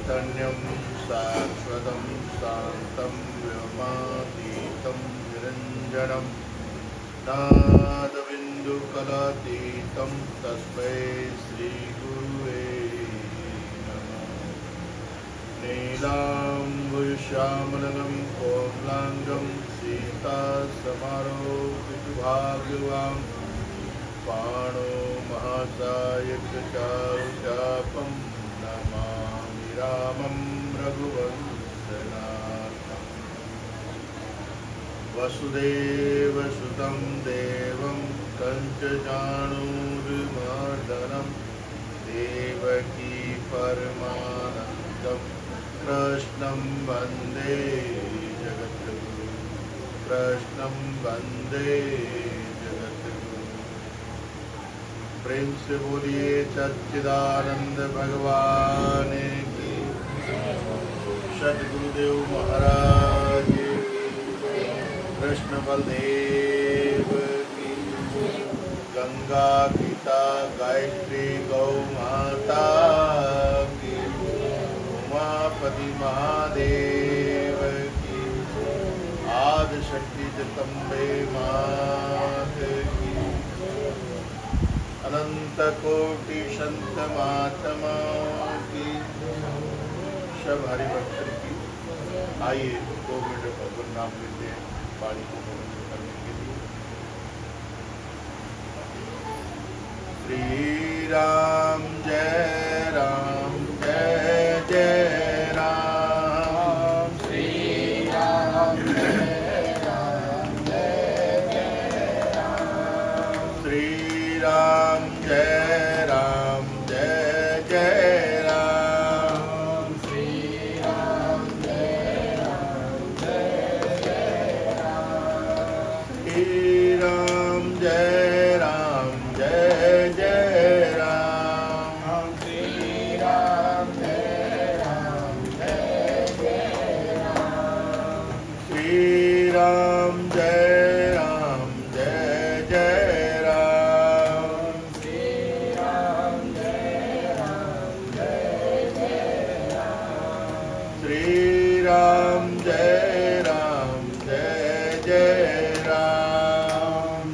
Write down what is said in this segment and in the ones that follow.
चैतन्यं शाश्वतं शान्तं व्योमातीतं निरञ्जनं नादबिन्दुकलातीतं तस्मै श्रीगुरुवे नमः। नीलाम्बुश्यामलं कोमलाङ्गं सीतासमारोपितुभाग्यवान् पाणो महासायकचारुचापं नमामि रामं रघुवंशनाथम्। वसुदेवसुतं देवं कंचचाणूरमर्दनं देवकी परमानन्दं कृष्णं वन्दे जगद्गुरुं। कृष्णं वन्दे जगद्गुरुं। प्रेम से बोलिए सच्चिदानंद भगवान की, सद्गुरुदेव महाराज की, कृष्ण बलदेव की, गंगा गीता गायत्री गौ माता की, उमापति महादेव की, आदि शक्ति जगदम्बे मात की, अनंत कोटि संत महात्मा की, सब हरिभक्तन की। आइए 2 मिनट भगवान नाम लेते हैं पानी को पवित्र करने के लिए। श्री राम जय जय राम। श्री राम जय राम। श्री राम जय राम जय राम। श्री राम जय राम। श्री राम जय राम जय राम। श्री राम जय राम जय राम। श्री राम जय राम जय राम। श्री राम जय राम जय राम। श्री राम जय राम जय राम। श्री राम जय राम जय राम।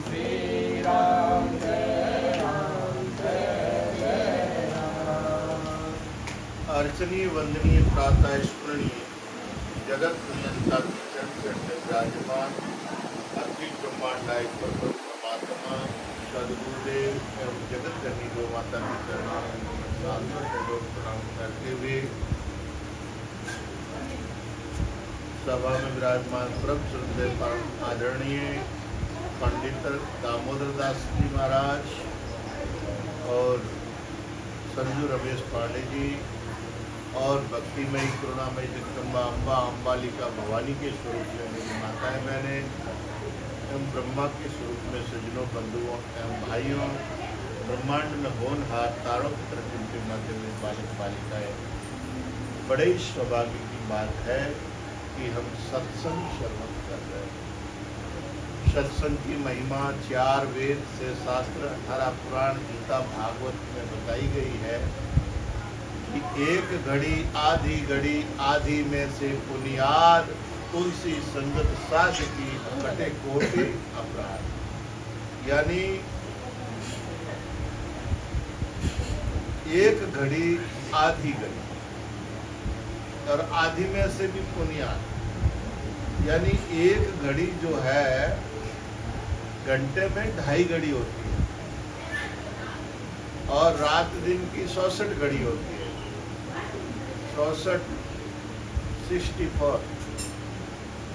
अर्चनीय वंदनीय प्रातः स्मरणीय जगत नियंता की चरण विराजमान अखिल ब्रह्मांडायक परमात्मा सद्गुरुदेव एवं जगत जननी गौ माता के चरणों में नमस्कार प्रणाम करते हुए सभा में विराजमान परम श्रद्धेय परम आदरणीय पंडित दामोदर दास जी महाराज और संजू रमेश पांडे जी और भक्तिमयी करुणामयी जगदम्बा अम्बा अम्बालिका भवानी के स्वरूप में मेरी माताएं बहनें एवं ब्रह्मा के स्वरूप में सज्जनों बंधुओं एवं भाइयों, ब्रह्मांड में होनहार तारों की तरह जिनके माध्यम में बालक बालिकाएं, बड़े ही सौभाग्य की बात है कि हम सत्संग श्रवण कर रहे हैं। सत्संग की महिमा 4 वेद से शास्त्र 18 पुराण गीता भागवत में बताई गई है कि एक घड़ी आधी में से बुनियाद तुलसी संगत साध की कटे कोटि अपराध। यानी एक घड़ी आधी घड़ी और आधी में से भी बुनियाद, यानी एक घड़ी जो है घंटे में 2.5 घड़ी होती है और रात दिन की 64 घड़ी होती है। 64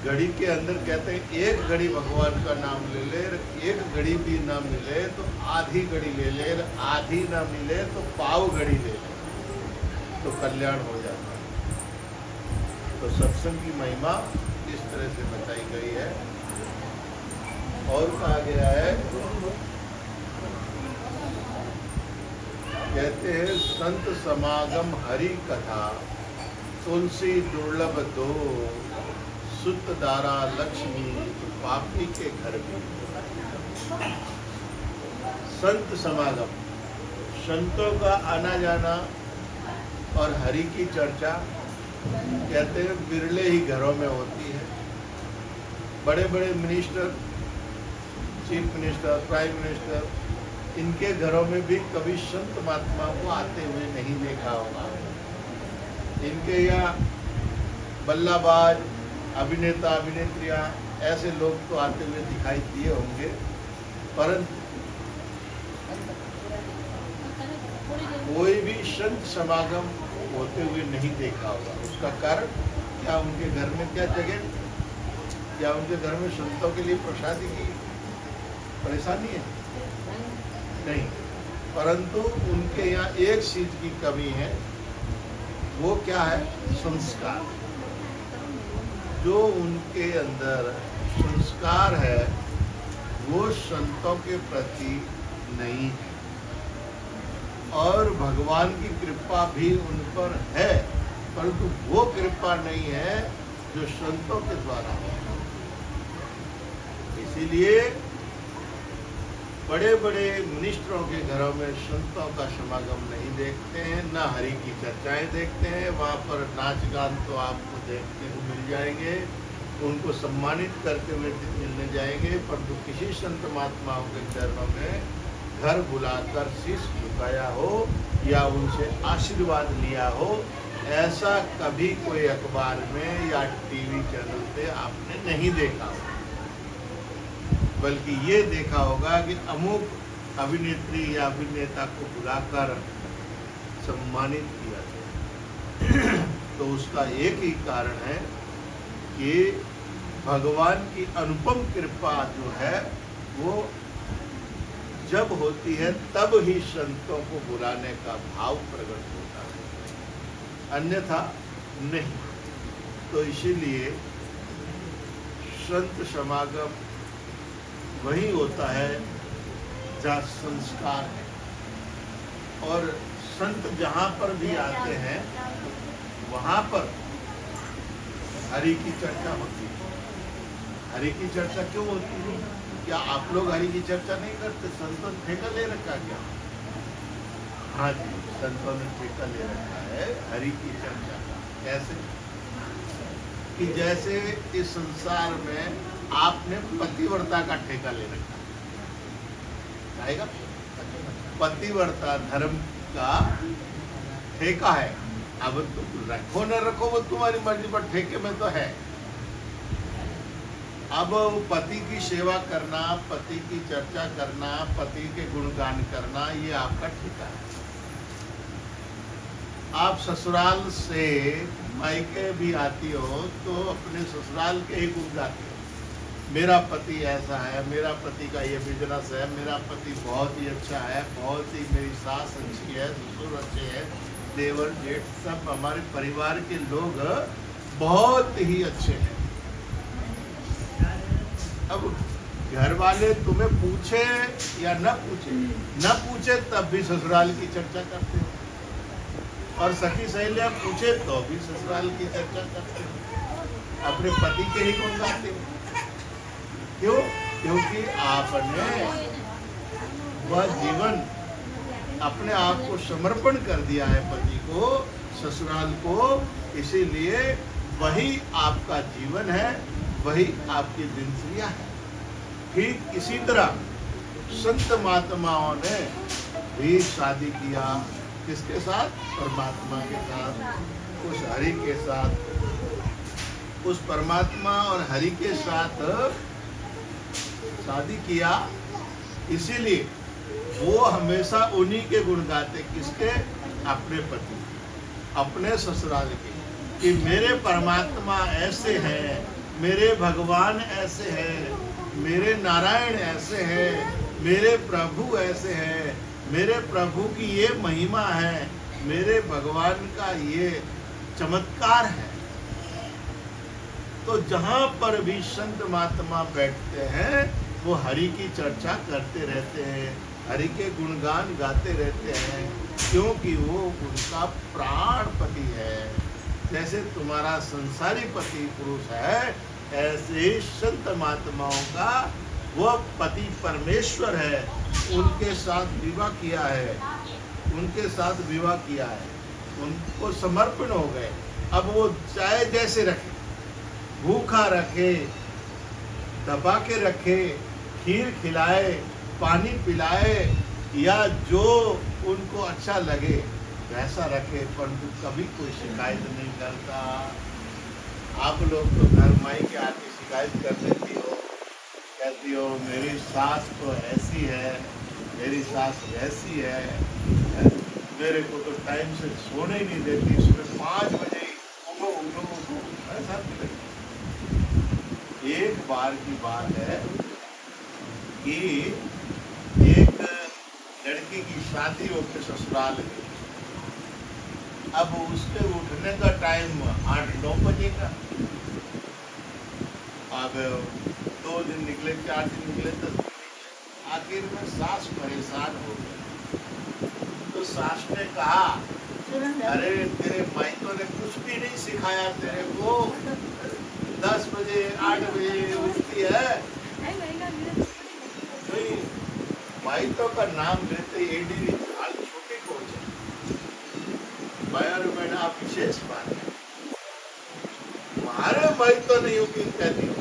घड़ी के अंदर कहते हैं एक घड़ी भगवान का नाम ले ले, एक घड़ी भी ना मिले तो आधी घड़ी ले ले, आधी ना मिले तो पाव घड़ी ले ले, तो कल्याण हो जाता है। तो सत्संग की महिमा इस तरह से बताई गई है। और कहा गया है, कहते हैं संत समागम हरि कथा तुलसी दुर्लभ दो, सुत दारा लक्ष्मी पापी के घर भी। संत समागम, संतों का आना जाना और हरि की चर्चा कहते हैं बिरले ही घरों में होती है। बड़े बड़े minister, chief minister, prime minister, इनके घरों में भी कभी संत महात्मा को आते हुए नहीं देखा होगा। इनके यहाँ बल्लाबाज, अभिनेता, अभिनेत्रियाँ, ऐसे लोग तो आते हुए दिखाई दिए होंगे, परंतु कोई भी संत समागम होते हुए नहीं देखा होगा। उसका कारण क्या? उनके घर में क्या जगह, क्या उनके घर में संतों के लिए प्रसादी की परेशानी है? नहीं, परंतु उनके यहाँ एक चीज की कमी है। वो क्या है? संस्कार। जो उनके अंदर संस्कार है वो संतों के प्रति नहीं है, और भगवान की कृपा भी उन पर है, परंतु वो कृपा नहीं है जो संतों के द्वारा है। इसीलिए बड़े बड़े मिनिस्टरों के घरों में संतों का समागम नहीं देखते हैं, न हरि की चर्चाएं देखते हैं। वहाँ पर नाच गान तो आपको देखने को मिल जाएंगे, उनको सम्मानित करते हुए मिलने जाएंगे, परंतु किसी संत महात्माओं के चरणों में घर बुलाकर शीश झुकाया हो या उनसे आशीर्वाद लिया हो, ऐसा कभी कोई अखबार में या टीवी चैनल पे आपने नहीं देखा। बल्कि ये देखा होगा कि अमुक अभिनेत्री या अभिनेता को बुलाकर सम्मानित किया गया। तो उसका एक ही कारण है कि भगवान की अनुपम कृपा जो है वो जब होती है तब ही संतों को बुलाने का भाव प्रकट होता है, अन्यथा नहीं। तो इसीलिए संत समागम वही होता है जहाँ संस्कार है, और संत जहाँ पर भी आते हैं वहाँ पर हरि की चर्चा होती है। हरि की चर्चा क्यों होती है? क्या आप लोग हरि की चर्चा नहीं करते? संतों ने ठेका ले रखा क्या? हाँ जी, संतों ने ठेका ले रखा है हरि की चर्चा का। कैसे? कि जैसे इस संसार में आपने पतिव्रता का ठेका ले रखा है, आएगा? पतिव्रता धर्म का ठेका है। अब तुम रखो न रखो वो तुम्हारी मर्जी, पर ठेके में तो है। अब पति की सेवा करना, पति की चर्चा करना, पति के गुणगान करना, ये आपका ठेका है। आप ससुराल से मायके भी आती हो तो अपने ससुराल के ही गुण गाती हो। मेरा पति ऐसा है, मेरा पति का ये बिजनेस है, मेरा पति बहुत ही अच्छा है, बहुत ही मेरी सास अच्छी है, ससुर अच्छे हैं, देवर जेठ सब हमारे परिवार के लोग बहुत ही अच्छे हैं। अब घर वाले तुम्हें पूछे या न पूछे तब भी ससुराल की चर्चा करते हो, और सखी सहेलियां पूछे तो भी ससुराल की चर्चा करते हो, अपने पति के ही गुण गाते हो। क्यों? क्योंकि आपने वह जीवन अपने आप को समर्पण कर दिया है पति को, ससुराल को, इसीलिए वही आपका जीवन है, वही आपकी दिनचर्या है। ठीक इसी तरह संत महात्माओं ने भी शादी किया, किसके साथ? परमात्मा के साथ, उस हरि के साथ। उस परमात्मा और हरि के साथ शादी किया, इसीलिए वो हमेशा उन्हीं के गुण गाते। किसके? अपने पति, अपने ससुराल के, कि मेरे परमात्मा ऐसे हैं, मेरे भगवान ऐसे हैं, मेरे नारायण ऐसे हैं, मेरे प्रभु ऐसे हैं, मेरे प्रभु की ये महिमा है, मेरे भगवान का ये चमत्कार है। तो जहाँ पर भी संत महात्मा बैठते हैं वो हरि की चर्चा करते रहते हैं, हरि के गुणगान गाते रहते हैं, क्योंकि वो उनका प्राण पति है। जैसे तुम्हारा संसारी पति पुरुष है, ऐसे ही संत महात्माओं का वह पति परमेश्वर है। उनके साथ विवाह किया है, उनके साथ विवाह किया है। उनको समर्पण हो गए। अब वो चाहे जैसे रखे, भूखा रखे, दबा के रखे, खीर खिलाए, पानी पिलाए, या जो उनको अच्छा लगे वैसा रखे, परंतु कभी कोई शिकायत नहीं करता। आप लोग तो घर माई के आके शिकायत कर देती हो, कहती हो मेरी सास तो ऐसी है, मेरी सास वैसी है, मेरे को तो टाइम से सोने ही नहीं देती, सुबह 5 बजे उठो उठो उठो, ऐसा नहीं। एक बार की बात है कि एक लड़की की शादी होकर ससुराल गई। अब उसके उठने का टाइम 8-9 बजे का। अब 2 दिन निकले, 4 दिन निकले, 10 दिन निकले, आखिर में सास परेशान हो गई। तो सास ने कहा, अरे तेरे माइकों ने कुछ भी नहीं सिखाया तेरे को, 10 बजे 8 बजे उठती है। माइकों का नाम लेते एडी हाल छोटे को मैंने आप विशेष बात है, तुम्हारे माई तो नहीं होगी कहती हो।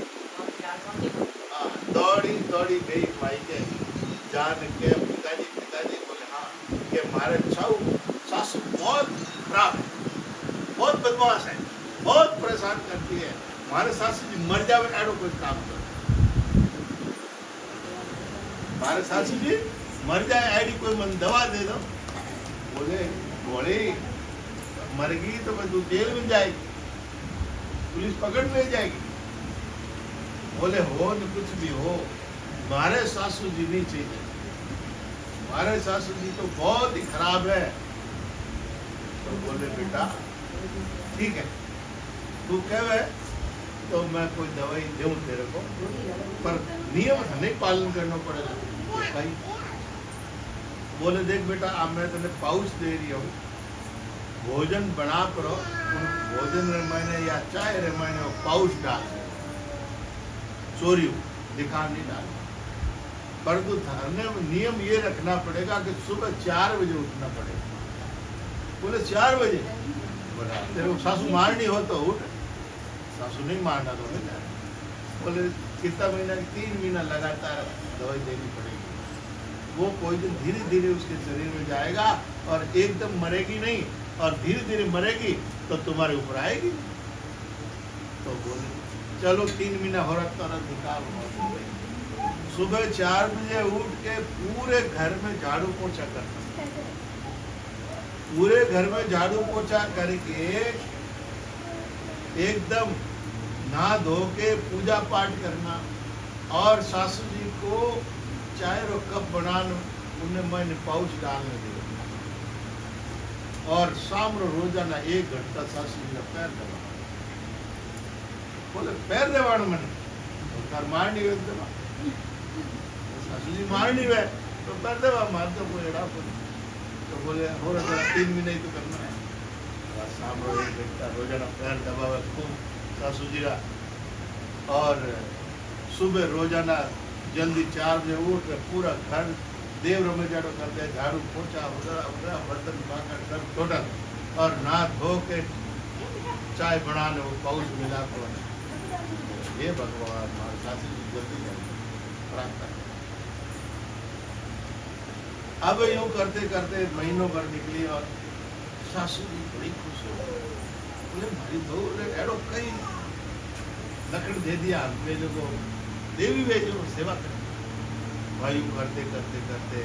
दौड़ी दौड़ी गई माई के, जान के पिताजी बोले हाँ कि हमारे सासू बहुत खराब है, बहुत बदमाश है, बहुत परेशान करती है, हमारे सासू जी मर जावे ऐडो कोई काम करो, हमारे सासू जी मर जाए ऐडी कोई मन दवा दे दो। बोले बोले मर गई तो मैं तू जेल में जाएगी, पुलिस पकड़ ले जाएगी। बोले हो न कुछ भी हो, हमारे सासू जी नहीं चाहिए, हमारे सासू जी तो बहुत ही खराब है। तो बोले बेटा ठीक है, तू कहे तो मैं कोई दवाई दूं तेरे को, पर नियम नहीं पालन करना पड़ेगा भाई। बोले देख बेटा, अब मैं तेने पाउच दे रही हूँ, भोजन बना करो, भोजन रे मैंने या चाय रे मैंने पाउच डाल चोरी दिखा नहीं डाल, परंतु धरने नियम ये रखना पड़ेगा कि सुबह 4 बजे उठना पड़ेगा। बोले 4 बजे? बोला तेरे को सासू मारनी हो तो उठ, सासू नहीं मारना तो नहीं जाए। बोले कितना महीना? 3 महीना लगातार दवाई देनी पड़ेगी। वो पॉइजन धीरे धीरे उसके शरीर में जाएगा और एकदम मरेगी नहीं, और धीरे धीरे मरेगी तो तुम्हारे ऊपर आएगी। तो बोले चलो 3 महीना हो रहा था निकाल। सुबह 4 बजे उठ के पूरे घर में झाड़ू पोछा करना, पूरे घर में झाड़ू पोछा करके एकदम नहा धो के पूजा पाठ करना, और सासू जी को चाय रो कप बनाना, उन्हें मैंने पाउच डालने दिया, और शाम रो रोजाना 1 घंटा सासू जी का पैर दबा। बोले पैर दबाण मैंने तो मारनी वे दबा, सासू जी मारनी वे तो पैर दबा, मारते कोई एड़ा कोई। तो बोले हो रहा 3 महीने ही तो करना है, शाम रो 1 घंटा रोजाना पैर दबावे खूब सासू जी का, और सुबह रोजाना जल्दी 4 बजे उठ के पूरा घर देव रमेजाड़ो करते हैं, झाड़ू पोछा उधरा बर्तन बाकर सब टोटल, और नहा धो के चाय बनाने वो पाउच मिला कर, ये भगवान हमारे सासू जी जल्दी प्राप्त। अब यूँ करते करते महीनों भर निकली, और सासू जी बड़ी खुश हो गई। बोले भाई दो एडो कई लकड़ दे दिया मेरे को, देवी भेजो सेवा कर। भाई करते करते करते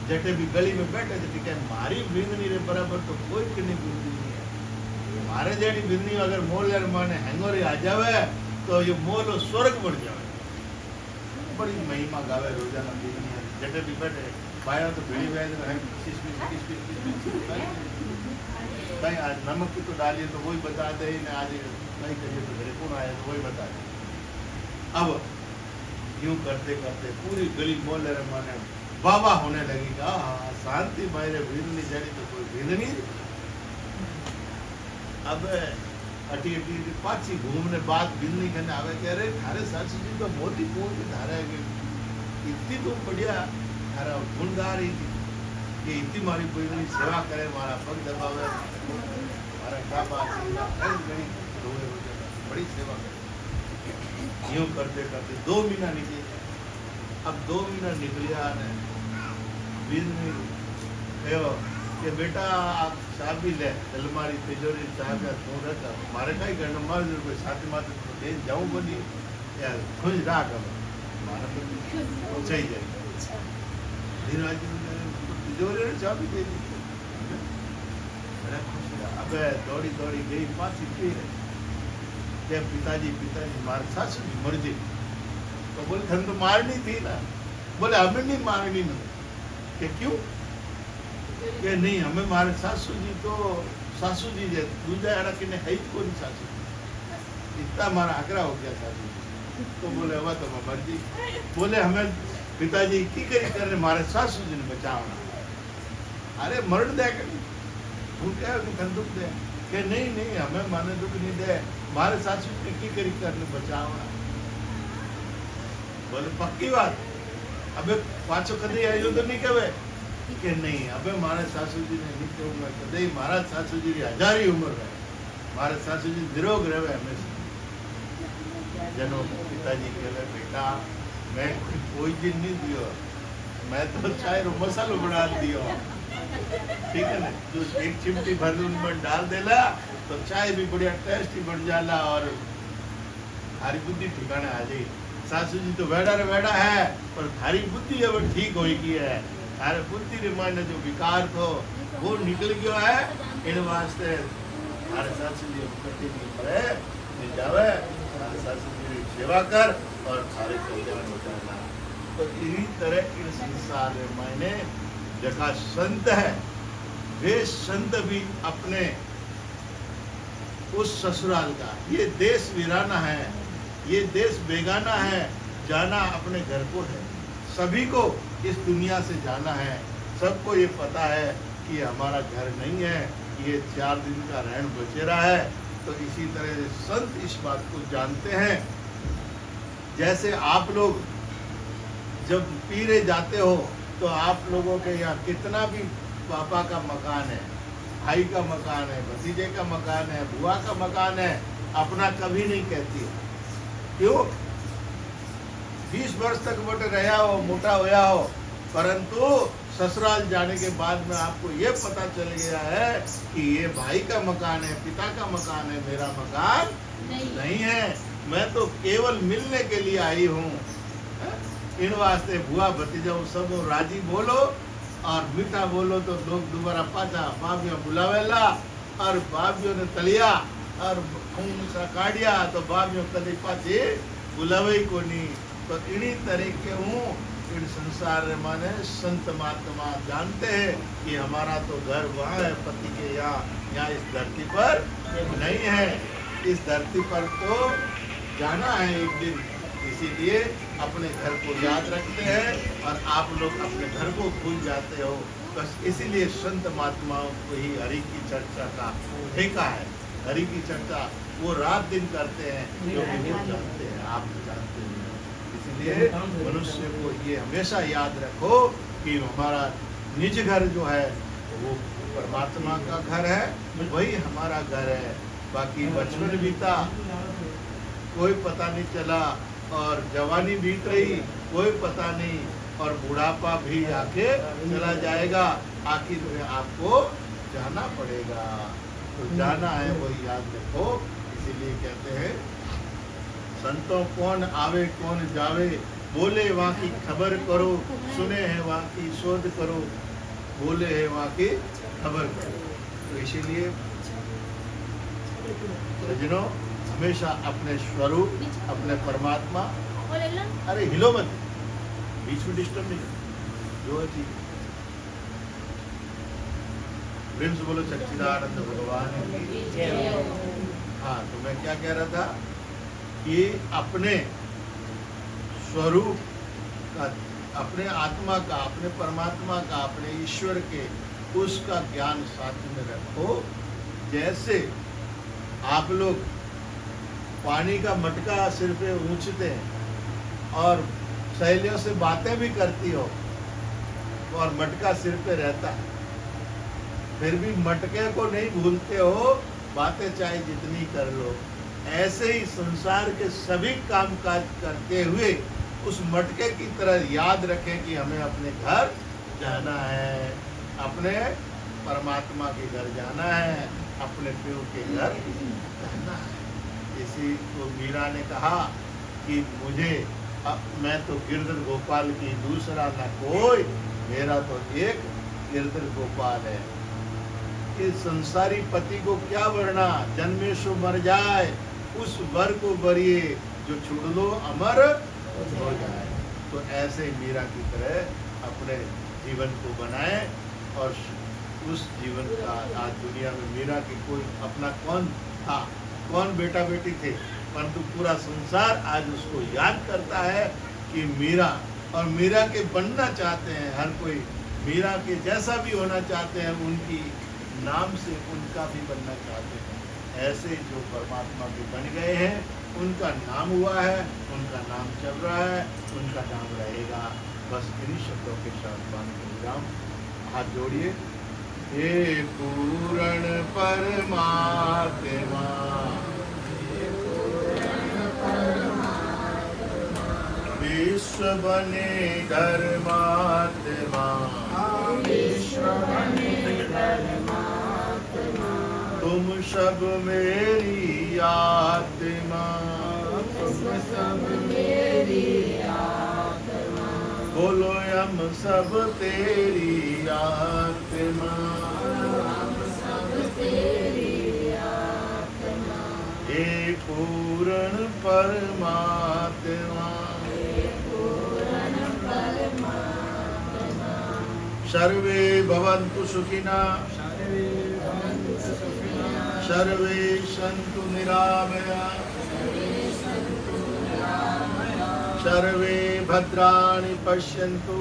जटे भी गली में बैठे थे, ठीक है मारी बिंदनी रे बराबर तो कोई कितनी बिंदनी नहीं है, मारे जेडी बिंदनी अगर मोल यार माने हैंगोरी आ जावे तो ये मोल स्वर्ग बढ़ जावे। बड़ी महिमा गावे रोजाना बिंदनी, जटे भी बैठे भाई तो भिड़ी बैठ है, भाई आज नमक की तो डालिए तो वही बता दे, आज नहीं करिए तो मेरे कौन आया तो वही बता दे। अब यूं करते करते पूरी गली मोहल्ले माने बाबा होने लगी, शांति भाई रे भिंदनी जड़ी तो कोई भिंदनी। अब अटी अटी पाची घूमने बाद भिंदनी कहने आवे कि अरे थारे सासू जी तो मोती पोल की धारा है, इतनी तो बढ़िया थारा गुण गा रही थी। કે ઇતિ મારી કોઈની સેવા કરે, મારા પગ દબાવે, મારા ડાબા હાથના ઘણી ઘણી ધોવે बड़ी सेवा करे। यूं करते करते 2 महीना निकले। अब 2 महीना निकलिया ने बीज में कहो कि बेटा आप चाबी ले अलमारी तिजोरी चाबी तू रख, मारे कई करना मार जो कोई साथी माते तो दे जाऊं बोली यार खुश रहा कर मारा तो सही जाए। धीराज तिजोरी ने चाबी दे दी, बड़ा खुश रहा। अब दौड़ी दौड़ी गई पासी फिर के पिताजी मार सासू जी मर गई। तो बोले धन तो मारनी थी ना। बोले हमें नहीं मारनी ना। कि क्यों? कि नहीं हमें मारे सासू जी तो सासू जी जे दूजा एड़ा कि ने है कोई सासू इतना मारा आग्रह हो गया सासू जी। तो बोले हवा तो मर्जी। बोले हमें पिताजी की करी कर मारे सासू जी ने बचावना। अरे मरण दे कर तू क्या धन दुख दे कि नहीं हमें माने दुख नहीं दे, मारे सासू ने की करी करने बचावना। बोले पक्की बात? अबे पाछो कदी आयो तो नहीं कहे कि नहीं अबे मारे सासू जी ने नित्य उम्र कदे मारा सासू जी की 1000 उम्र है, मारे सासू जी निरोग रहे हमेशा। जनो पिताजी कहे बेटा मैं कोई दिन नहीं दियो, मैं तो चाय रो मसालो बना दियो, ठीक है ना। तो एक चिमटी भर उनमें डाल देला तो चाय भी बढ़िया टेस्टी बन जाला और थारी बुद्धि ठिकाने आ जाए। सासू जी तो वेड़ा रे वेड़ा है पर थारी बुद्धि अब ठीक होगी है। थारे बुद्धि रे माने जो विकार थो वो निकल गयो है। इन वास्ते थारे सासू जी कटी नहीं पड़े नहीं जावे, थारे सासू जी की सेवा कर और थारे कल्याण हो जाना। तो इसी तरह इन संसार में मायने जगह संत है वे संत भी अपने उस ससुराल का, ये देश वीराना है, ये देश बेगाना है, जाना अपने घर को है। सभी को इस दुनिया से जाना है, सबको ये पता है कि हमारा घर नहीं है, ये 4 दिन का रहन बसेरा है। तो इसी तरह से संत इस बात को जानते हैं। जैसे आप लोग जब पीरे जाते हो तो आप लोगों के यहाँ कितना भी पापा का मकान है, भाई का मकान है, भतीजे का मकान है, बुआ का मकान है, अपना कभी नहीं कहती है। क्यों? 20 वर्ष तक मोटे रहा हो, मोटा होया हो, परंतु ससुराल जाने के बाद में आपको ये पता चल गया है कि ये भाई का मकान है, पिता का मकान है, मेरा मकान नहीं है। मैं तो केवल मिलने के लिए आई हूँ। इन वास्ते बुआ भतीजा सब राजी बोलो और मीठा बोलो तो लोग दोबारा पाचा बाबियों बुलावेला और बाबियों ने तलिया और खून सा काढ़िया तो बाबियों कदे पाचे बुलावे को नहीं। तो इन्हीं तरीके हूँ इन संसार में माने संत महात्मा जानते हैं कि हमारा तो घर वहाँ है पति के यहाँ इस धरती पर नहीं है। इस धरती पर तो जाना है एक दिन, इसीलिए अपने घर को याद रखते हैं और आप लोग अपने घर को भूल जाते हो। बस इसीलिए संत महात्माओं को ही हरि की चर्चा का ठेका है। हरि की चर्चा वो रात दिन करते हैं क्योंकि वो जानते हैं, आप जानते हैं। इसलिए मनुष्य को ये हमेशा याद रखो कि हमारा निज घर जो है वो परमात्मा का घर है, वही हमारा घर है। बाकी बचपन बीता कोई पता नहीं चला और जवानी बीत रही कोई पता नहीं और बुढ़ापा भी आके चला जाएगा। आखिर में आपको जाना पड़ेगा, तो जाना है वही याद रखो। इसीलिए कहते हैं संतों कौन आवे कौन जावे, बोले वहाँ की खबर करो, सुने हैं वहाँ की शोध करो, बोले हैं वहाँ की खबर करो। तो इसीलिए सज्जनों हमेशा अपने स्वरूप अपने परमात्मा, अरे हिलो मत, बीच में डिस्टर्ब नहीं जो है ठीक। प्रेम से बोलो सच्चिदानंद भगवान की। हाँ, तो मैं क्या कह रहा था कि अपने स्वरूप का, अपने आत्मा का, अपने परमात्मा का, अपने ईश्वर के उसका ज्ञान साथ में रखो। जैसे आप लोग पानी का मटका सिर पे ऊंचते हैं और सहेलियों से बातें भी करती हो, और मटका सिर पे रहता है, फिर भी मटके को नहीं भूलते हो, बातें चाहे जितनी कर लो। ऐसे ही संसार के सभी काम काज करते हुए उस मटके की तरह याद रखें कि हमें अपने घर जाना है, अपने परमात्मा के घर जाना है, अपने प्यो के घर जाना है। इसी को मीरा ने कहा कि मुझे मैं तो गिरधर गोपाल की दूसरा न कोई, मेरा तो एक गिरधर गोपाल है। इस संसारी पति को क्या वरना, जन्मे सो मर जाए, उस वर को वरिए जो छुड़ लो अमर हो जाए। तो ऐसे मीरा की तरह अपने जीवन को बनाए और उस जीवन का आज दुनिया में मीरा की कोई अपना कौन था, कौन बेटा बेटी थे, परंतु पूरा संसार आज उसको याद करता है कि मीरा, और मीरा के बनना चाहते हैं हर कोई, मीरा के जैसा भी होना चाहते हैं, उनकी नाम से उनका भी बनना चाहते हैं। ऐसे जो परमात्मा के बन गए हैं उनका नाम हुआ है, उनका नाम चल रहा है, उनका नाम रहेगा। बस इन्हीं शब्दों के साथ बांध विराम। हाथ जोड़िए। हे पूर्ण परमात्मा, विश्व बने धर्मात्मा, तुम सब मेरी आत्मा, बोलो हम सब तेरी आत्मा। हे पूर्ण परमात्मा, सर्वे भवन्तु सुखिनः, सर्वे सन्तु निरामयाः, सर्वे भद्राणि पश्यन्तु।